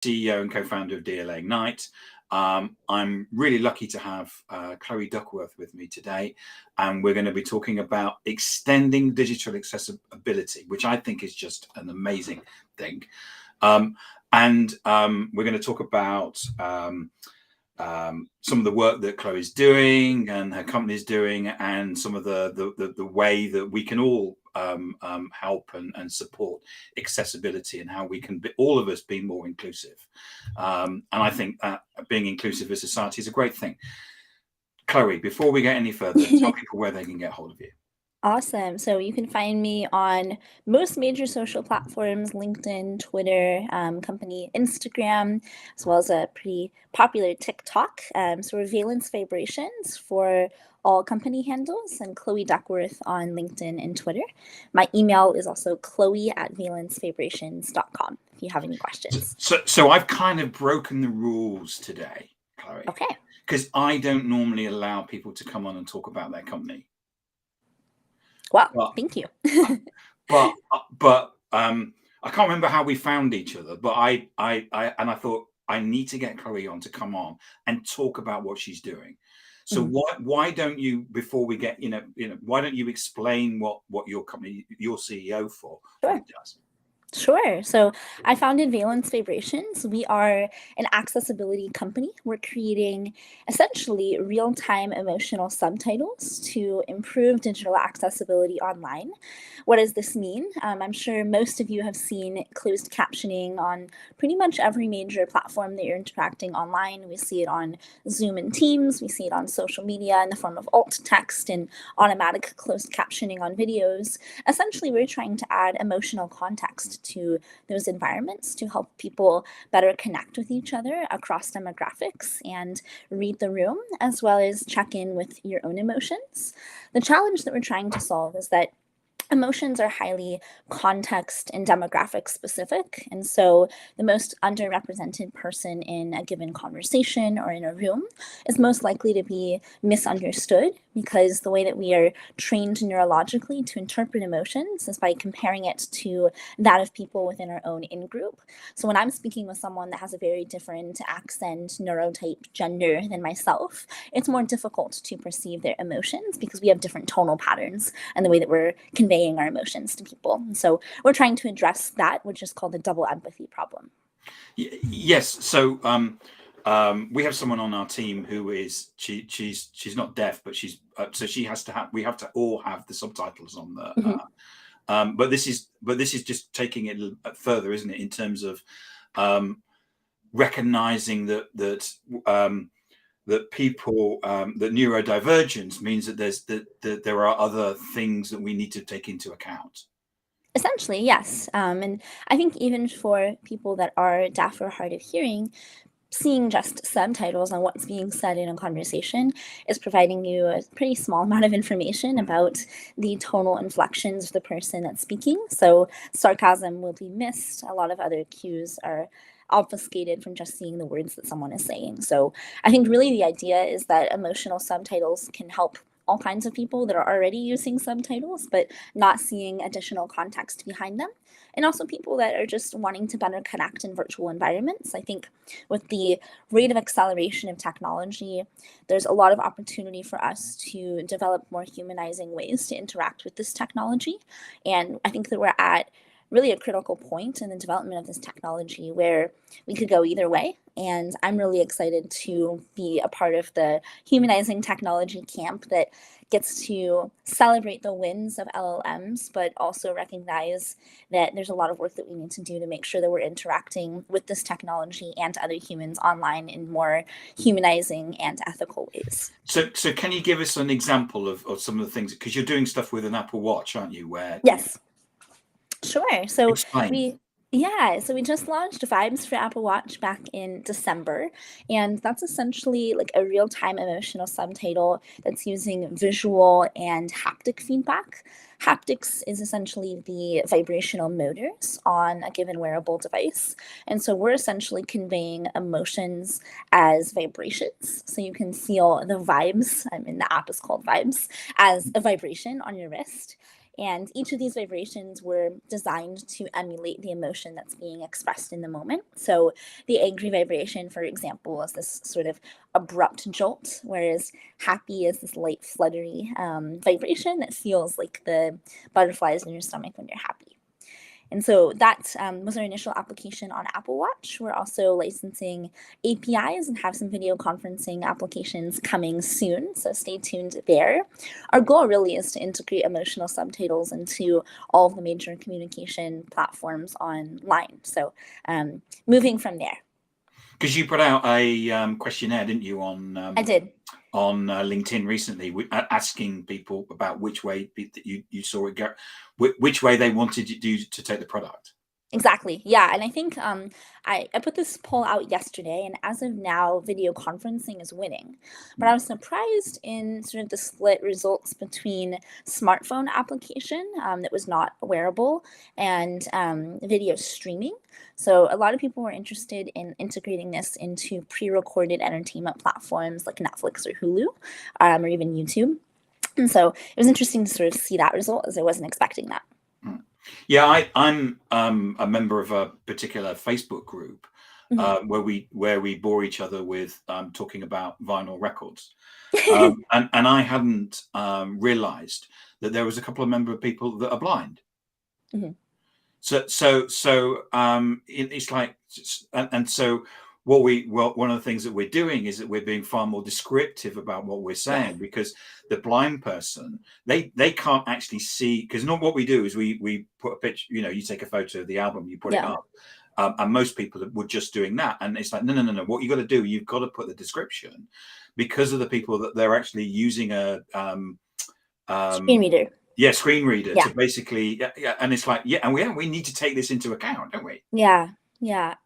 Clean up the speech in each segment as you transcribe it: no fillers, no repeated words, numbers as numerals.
CEO and co-founder of DLA Ignite. I'm really lucky to have Chloe Duckworth with me today, and we're going to be talking about extending digital accessibility, which I think is just an amazing thing. We're going to talk about some of the work that Chloe's doing and her company's doing, and some of the way that we can all help and support accessibility, and how we can be, all of us, be more inclusive. And I think that being inclusive as society is a great thing. Chloe, before we get any further, tell people where they can get hold of you. Awesome. So you can find me on most major social platforms: LinkedIn, Twitter, company Instagram, as well as a pretty popular TikTok. So we're Valence Vibrations for all company handles, and Chloe Duckworth on LinkedIn and Twitter. My email is also chloe@valencvibrations.com if you have any questions. So I've kind of broken the rules today, Chloe. Okay. Because I don't normally allow people to come on and talk about their company. Well, thank you. but I can't remember how we found each other, but I thought I need to get Chloe on to come on and talk about what she's doing. So why don't you, before we get, why don't you explain what your company, your CEO for, what it does? Sure. So I founded Valence Vibrations. We are an accessibility company. We're creating essentially real-time emotional subtitles to improve digital accessibility online. What does this mean? I'm sure most of you have seen closed captioning on pretty much every major platform that you're interacting online. We see it on Zoom and Teams. We see it on social media in the form of alt text and automatic closed captioning on videos. Essentially, we're trying to add emotional context to those environments to help people better connect with each other across demographics and read the room, as well as check in with your own emotions. The challenge that we're trying to solve is that emotions are highly context and demographic specific. And so the most underrepresented person in a given conversation or in a room is most likely to be misunderstood, because the way that we are trained neurologically to interpret emotions is by comparing it to that of people within our own in-group. So when I'm speaking with someone that has a very different accent, neurotype, gender than myself, it's more difficult to perceive their emotions because we have different tonal patterns and the way that we're conveying our emotions to people. And so we're trying to address that, which is called the double empathy problem. Yes. So we have someone on our team who is she's not deaf, but she's so she has to have, we have to all have the subtitles on the but this is just taking it a little further, isn't it, in terms of recognizing that people that neurodivergence means that there are other things that we need to take into account. Essentially, yes. And I think even for people that are deaf or hard of hearing, seeing just subtitles on what's being said in a conversation is providing you a pretty small amount of information about the tonal inflections of the person that's speaking. So sarcasm will be missed. A lot of other cues are obfuscated from just seeing the words that someone is saying. So I think really the idea is that emotional subtitles can help all kinds of people that are already using subtitles but not seeing additional context behind them, and also people that are just wanting to better connect in virtual environments. I think with the rate of acceleration of technology, there's a lot of opportunity for us to develop more humanizing ways to interact with this technology. And I think that we're at really a critical point in the development of this technology where we could go either way. And I'm really excited to be a part of the humanizing technology camp that gets to celebrate the wins of LLMs, but also recognize that there's a lot of work that we need to do to make sure that we're interacting with this technology and other humans online in more humanizing and ethical ways. So can you give us an example of some of the things, because you're doing stuff with an Apple Watch, aren't you? Yes. Sure. So explain. So we just launched Vibes for Apple Watch back in December, and that's essentially like a real-time emotional subtitle that's using visual and haptic feedback. Haptics is essentially the vibrational motors on a given wearable device, and so we're essentially conveying emotions as vibrations. So you can feel the vibes, the app is called Vibes, as a vibration on your wrist. And each of these vibrations were designed to emulate the emotion that's being expressed in the moment. So the angry vibration, for example, is this sort of abrupt jolt, whereas happy is this light, fluttery vibration that feels like the butterflies in your stomach when you're happy. And so that was our initial application on Apple Watch. We're also licensing APIs and have some video conferencing applications coming soon, so stay tuned there. Our goal really is to integrate emotional subtitles into all of the major communication platforms online. So moving from there. Because you put out a questionnaire, didn't you, on I did. On LinkedIn recently, asking people about which way you saw it go, which way they wanted you to take the product. Exactly. Yeah. And I think I put this poll out yesterday, and as of now, video conferencing is winning. But I was surprised in sort of the split results between smartphone application that was not wearable and video streaming. So a lot of people were interested in integrating this into pre-recorded entertainment platforms like Netflix or Hulu or even YouTube. And so it was interesting to sort of see that result, as I wasn't expecting that. Yeah, I'm a member of a particular Facebook group where we bore each other with talking about vinyl records, and I hadn't realised that there was a couple of member of people that are blind. Mm-hmm. So it's like, and so one of the things that we're doing is that we're being far more descriptive about what we're saying, because the blind person, they can't actually see, because not what we do is we put a picture, you take a photo of the album, you put it up, and most people were just doing that, and it's like no, what you got to do, you've got to put the description, because of the people that they're actually using a screen reader. Yeah, screen reader to basically, and it's like, and we need to take this into account, don't we? Yeah.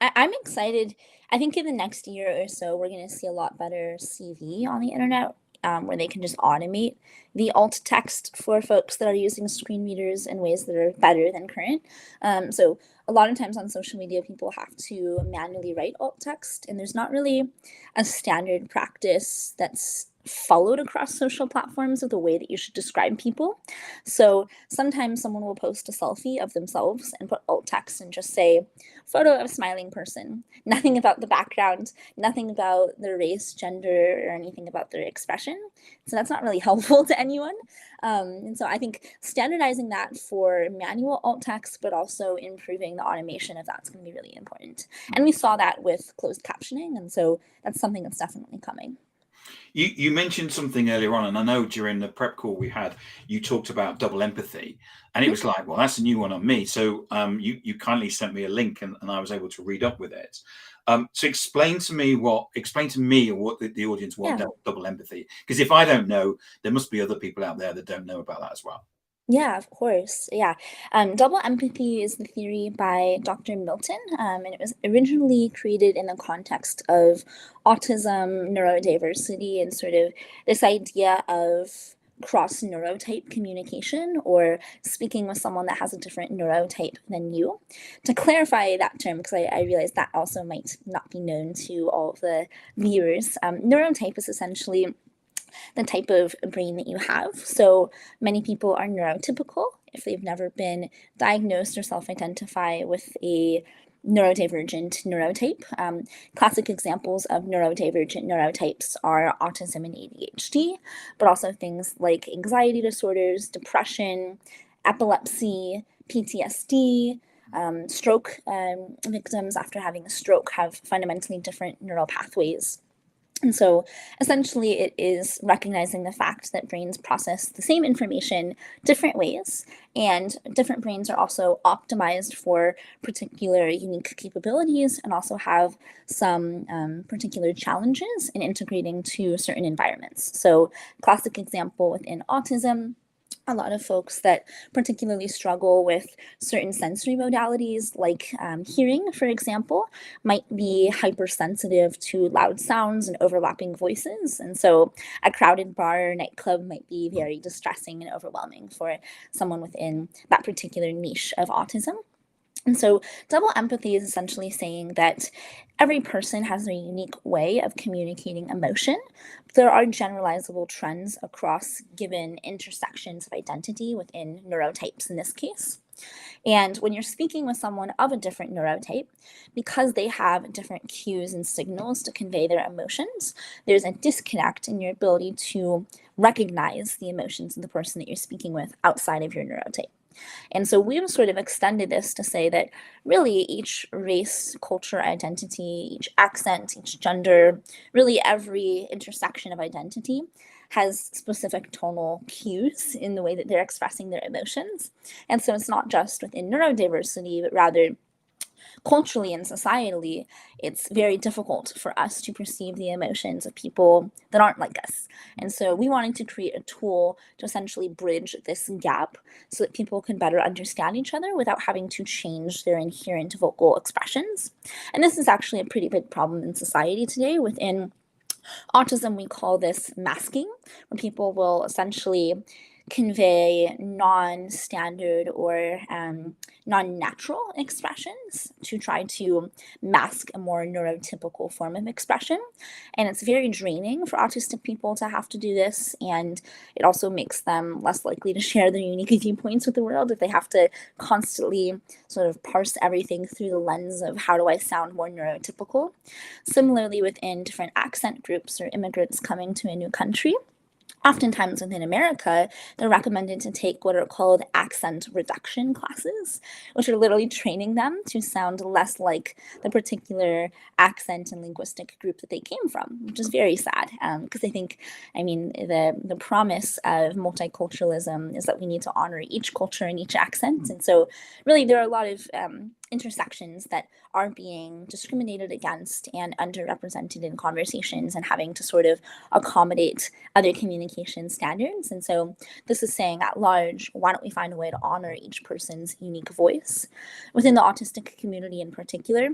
I'm excited. I think in the next year or so, we're going to see a lot better CV on the internet, where they can just automate the alt text for folks that are using screen readers in ways that are better than current. So a lot of times on social media, people have to manually write alt text, and there's not really a standard practice that's followed across social platforms of the way that you should describe people. So sometimes someone will post a selfie of themselves and put alt text and just say, photo of a smiling person. Nothing about the background, nothing about their race, gender, or anything about their expression. So that's not really helpful to anyone. And so I think standardizing that for manual alt text, but also improving the automation of that's going to be really important. And we saw that with closed captioning. And so that's something that's definitely coming. You mentioned something earlier on, and I know during the prep call we had, you talked about double empathy, and it was like, well, that's a new one on me. So you kindly sent me a link, and I was able to read up with it. So explain to me what the audience want double empathy, because if I don't know, there must be other people out there that don't know about that as well. Yeah, of course. Yeah. Double empathy is the theory by Dr. Milton, and it was originally created in the context of autism, neurodiversity, and sort of this idea of cross neurotype communication, or speaking with someone that has a different neurotype than you. To clarify that term, because I realize that also might not be known to all of the viewers, neurotype is essentially the type of brain that you have. So many people are neurotypical if they've never been diagnosed or self-identify with a neurodivergent neurotype. Classic examples of neurodivergent neurotypes are autism and ADHD, but also things like anxiety disorders, depression, epilepsy, PTSD, stroke victims after having a stroke have fundamentally different neural pathways. And so essentially it is recognizing the fact that brains process the same information different ways, and different brains are also optimized for particular unique capabilities and also have some particular challenges in integrating to certain environments. So classic example within autism, a lot of folks that particularly struggle with certain sensory modalities, like hearing, for example, might be hypersensitive to loud sounds and overlapping voices. And so a crowded bar or nightclub might be very distressing and overwhelming for someone within that particular niche of autism. And so double empathy is essentially saying that every person has a unique way of communicating emotion. There are generalizable trends across given intersections of identity within neurotypes in this case. And when you're speaking with someone of a different neurotype, because they have different cues and signals to convey their emotions, there's a disconnect in your ability to recognize the emotions of the person that you're speaking with outside of your neurotype. And so we've sort of extended this to say that really each race, culture, identity, each accent, each gender, really every intersection of identity has specific tonal cues in the way that they're expressing their emotions. And so it's not just within neurodiversity, but rather culturally and societally, it's very difficult for us to perceive the emotions of people that aren't like us. And so we wanted to create a tool to essentially bridge this gap so that people can better understand each other without having to change their inherent vocal expressions. And this is actually a pretty big problem in society today. Within autism, we call this masking, where people will essentially convey non-standard or non-natural expressions to try to mask a more neurotypical form of expression. And it's very draining for autistic people to have to do this, and it also makes them less likely to share their unique viewpoints with the world if they have to constantly sort of parse everything through the lens of how do I sound more neurotypical. Similarly, within different accent groups or immigrants coming to a new country, oftentimes within America, they're recommended to take what are called accent reduction classes, which are literally training them to sound less like the particular accent and linguistic group that they came from, which is very sad because I think, the promise of multiculturalism is that we need to honor each culture and each accent. And so really there are a lot of intersections that are being discriminated against and underrepresented in conversations and having to sort of accommodate other communication standards. And so this is saying at large, why don't we find a way to honor each person's unique voice? Within the autistic community in particular,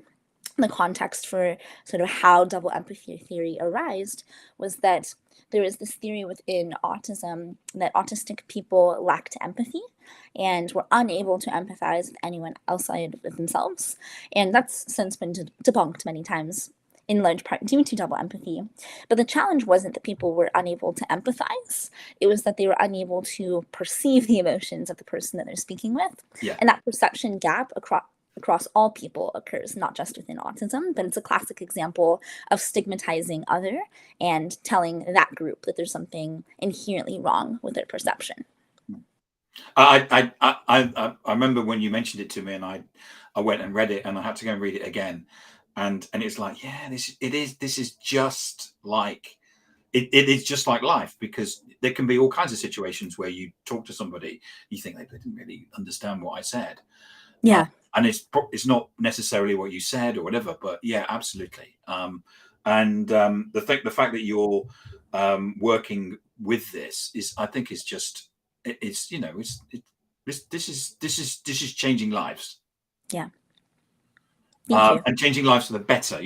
the context for sort of how double empathy theory arose was that there is this theory within autism that autistic people lacked empathy and were unable to empathize with anyone outside of themselves. And that's since been debunked many times, in large part due to double empathy. But the challenge wasn't that people were unable to empathize, it was that they were unable to perceive the emotions of the person that they're speaking with. Yeah. And that perception gap across all people occurs, not just within autism, but it's a classic example of stigmatizing other and telling that group that there's something inherently wrong with their perception. I remember when you mentioned it to me, and I went and read it, and I had to go and read it again, and it's like, yeah, this is just like it is just like life, because there can be all kinds of situations where you talk to somebody, you think they didn't really understand what I said. Yeah. And it's not necessarily what you said or whatever, but yeah, absolutely. The fact that you're working with this is, I think, is just this is changing lives. Yeah. Thank you. And changing lives for the better.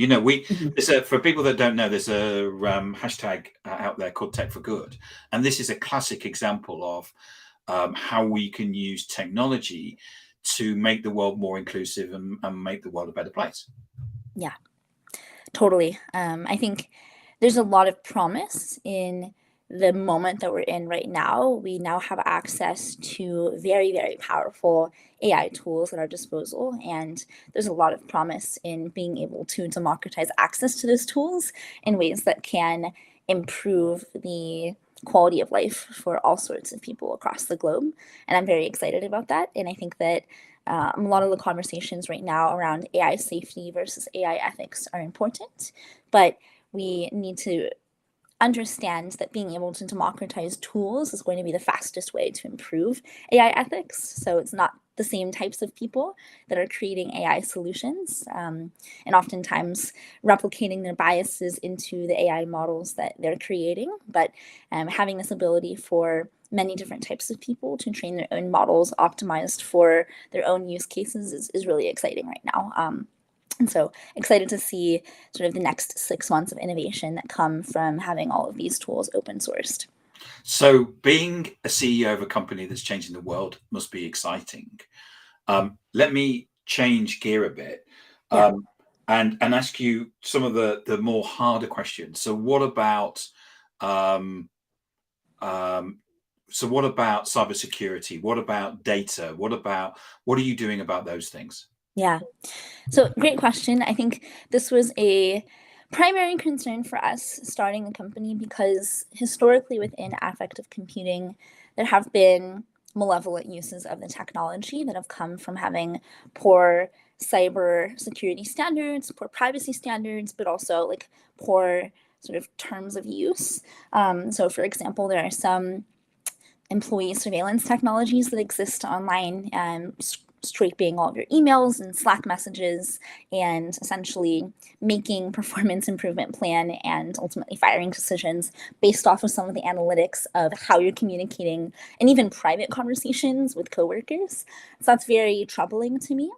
For people that don't know, there's a hashtag out there called Tech for Good, and this is a classic example of how we can use technology to make the world more inclusive and make the world a better place. Yeah, totally. I think there's a lot of promise in the moment that we're in right now. We now have access to very, very powerful AI tools at our disposal, and there's a lot of promise in being able to democratize access to those tools in ways that can improve the quality of life for all sorts of people across the globe. And I'm very excited about that. And I think that a lot of the conversations right now around AI safety versus AI ethics are important, but we need to understand that being able to democratize tools is going to be the fastest way to improve AI ethics. So it's not the same types of people that are creating AI solutions and oftentimes replicating their biases into the AI models that they're creating, but having this ability for many different types of people to train their own models optimized for their own use cases is really exciting right now. And so excited to see sort of the next 6 months of innovation that come from having all of these tools open sourced. So being a CEO of a company that's changing the world must be exciting. Let me change gear a bit, Yeah. and ask you some of the more harder questions. So what about um, what about cybersecurity? What about data? What are you doing about those things? Yeah. So great question. I think this was a primary concern for us starting the company because historically within affective computing, there have been malevolent uses of the technology that have come from having poor cyber security standards, poor privacy standards, but also like poor sort of terms of use. So for example, there are some employee surveillance technologies that exist online, scraping all of your emails and Slack messages and essentially making performance improvement plan and ultimately firing decisions based off of some of the analytics of how you're communicating and even private conversations with coworkers. So that's very troubling to me.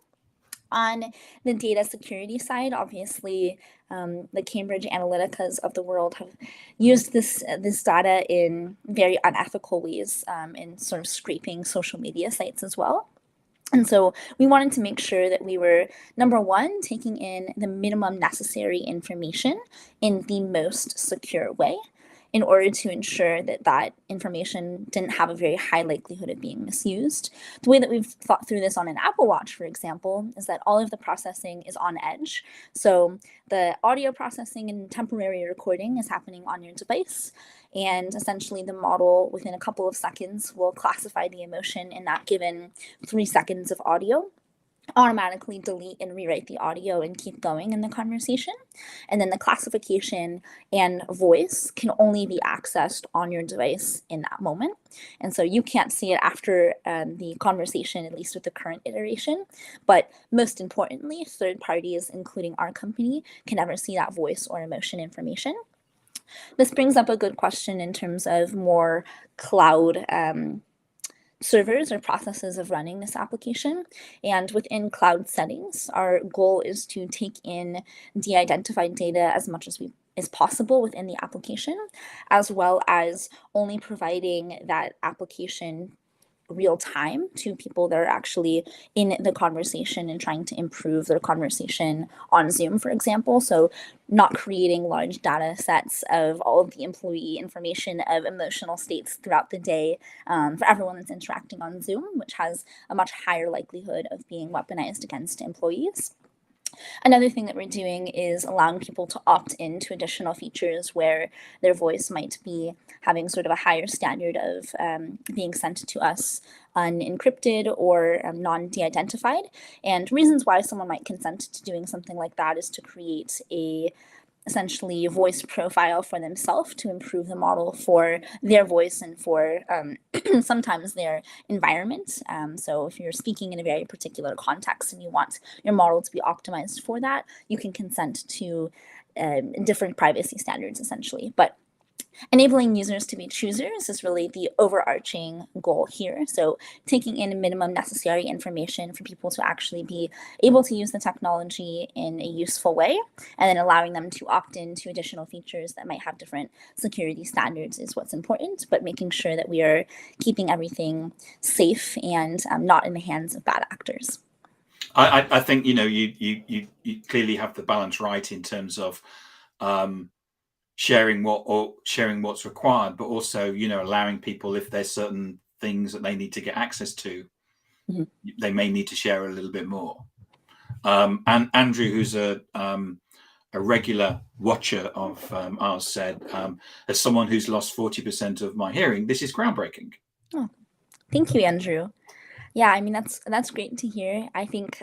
On the data security side, obviously, the Cambridge Analyticas of the world have used this data in very unethical ways, in sort of scraping social media sites as well. And so we wanted to make sure that we were, number one, taking in the minimum necessary information in the most secure way in order to ensure that that information didn't have a very high likelihood of being misused. The way that we've thought through this on an Apple Watch, for example, is that all of the processing is on edge. So the audio processing and temporary recording is happening on your device. And essentially the model within a couple of seconds will classify the emotion in that given 3 seconds of audio, automatically delete and rewrite the audio and keep going in the conversation. And then the classification and voice can only be accessed on your device in that moment. And so you can't see it after the conversation, at least with the current iteration. But most importantly, third parties, including our company, can never see that voice or emotion information. This brings up a good question in terms of more cloud servers or processes of running this application. And within cloud settings, our goal is to take in de-identified data as much as is possible within the application, as well as only providing that application real time to people that are actually in the conversation and trying to improve their conversation on Zoom, for example. So not creating large data sets of all of the employee information of emotional states throughout the day for everyone that's interacting on Zoom, which has a much higher likelihood of being weaponized against employees. Another thing that we're doing is allowing people to opt into additional features where their voice might be having sort of a higher standard of being sent to us unencrypted or non-de-identified. And reasons why someone might consent to doing something like that is to create a essentially voice profile for themselves to improve the model for their voice and for sometimes their environment. So if you're speaking in a very particular context and you want your model to be optimized for that, you can consent to different privacy standards essentially. But enabling users to be choosers is really the overarching goal here. So taking in minimum necessary information for people to actually be able to use the technology in a useful way, and then allowing them to opt into additional features that might have different security standards is what's important, but making sure that we are keeping everything safe and not in the hands of bad actors. I think you clearly have the balance right in terms of sharing what's required, but also allowing people, if there's certain things that they need to get access to, they may need to share a little bit more. And Andrew, who's a regular watcher of ours, said, as someone who's lost 40% of my hearing, this is groundbreaking. Oh, thank you, Andrew. Yeah, I mean, that's great to hear. I think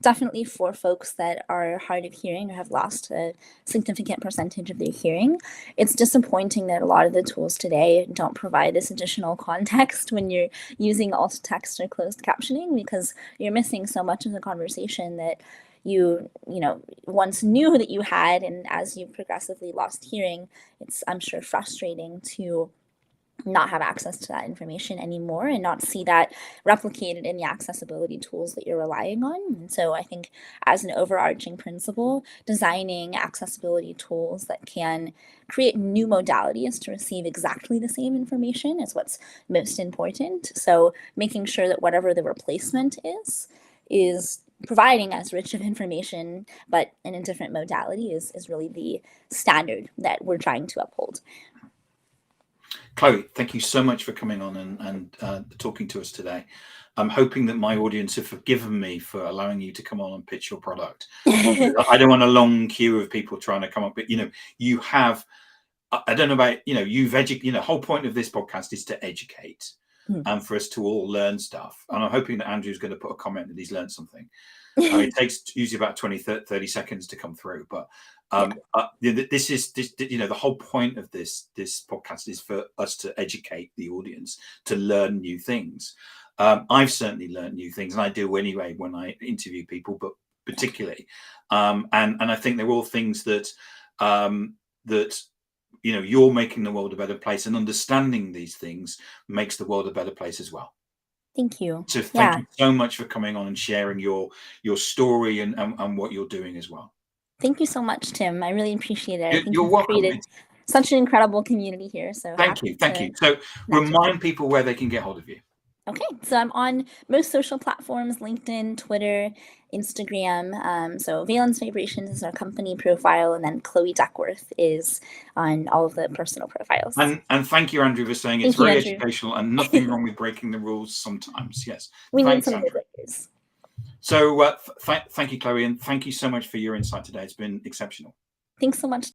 definitely for folks that are hard of hearing or have lost a significant percentage of their hearing, it's disappointing that a lot of the tools today don't provide this additional context when you're using alt text or closed captioning, because you're missing so much of the conversation that you once knew that you had. And as you progressively lost hearing, it's, I'm sure, frustrating to not have access to that information anymore and not see that replicated in the accessibility tools that you're relying on. And so I think as an overarching principle, designing accessibility tools that can create new modalities to receive exactly the same information is what's most important. So making sure that whatever the replacement is providing as rich of information, but in a different modality is really the standard that we're trying to uphold. Chloe, thank you so much for coming on and talking to us today. I'm hoping that my audience have forgiven me for allowing you to come on and pitch your product. I don't want a long queue of people trying to come up, but you have, I don't know about, you've educated, the whole point of this podcast is to educate and for us to all learn stuff. And I'm hoping that Andrew's going to put a comment that he's learned something. It takes usually about 20, 30 seconds to come through, but this is the whole point of this podcast is for us to educate the audience, to learn new things. I've certainly learned new things, and I do anyway when I interview people, but particularly, and I think they're all things that you're making the world a better place, and understanding these things makes the world a better place as well. Thank you. So thank you so much for coming on and sharing your story and what you're doing as well. Thank you so much, Tim. I really appreciate it. I think You're welcome. Created such an incredible community here. So thank you. So remind people where they can get hold of you. Okay, so I'm on most social platforms: LinkedIn, Twitter, Instagram. So Valence Vibrations is our company profile, and then Chloe Duckworth is on all of the personal profiles. And thank you, Andrew, for saying it's very educational and nothing wrong with breaking the rules sometimes. Yes, we need some good breakers. So thank you, Chloe, and thank you so much for your insight today. It's been exceptional. Thanks so much.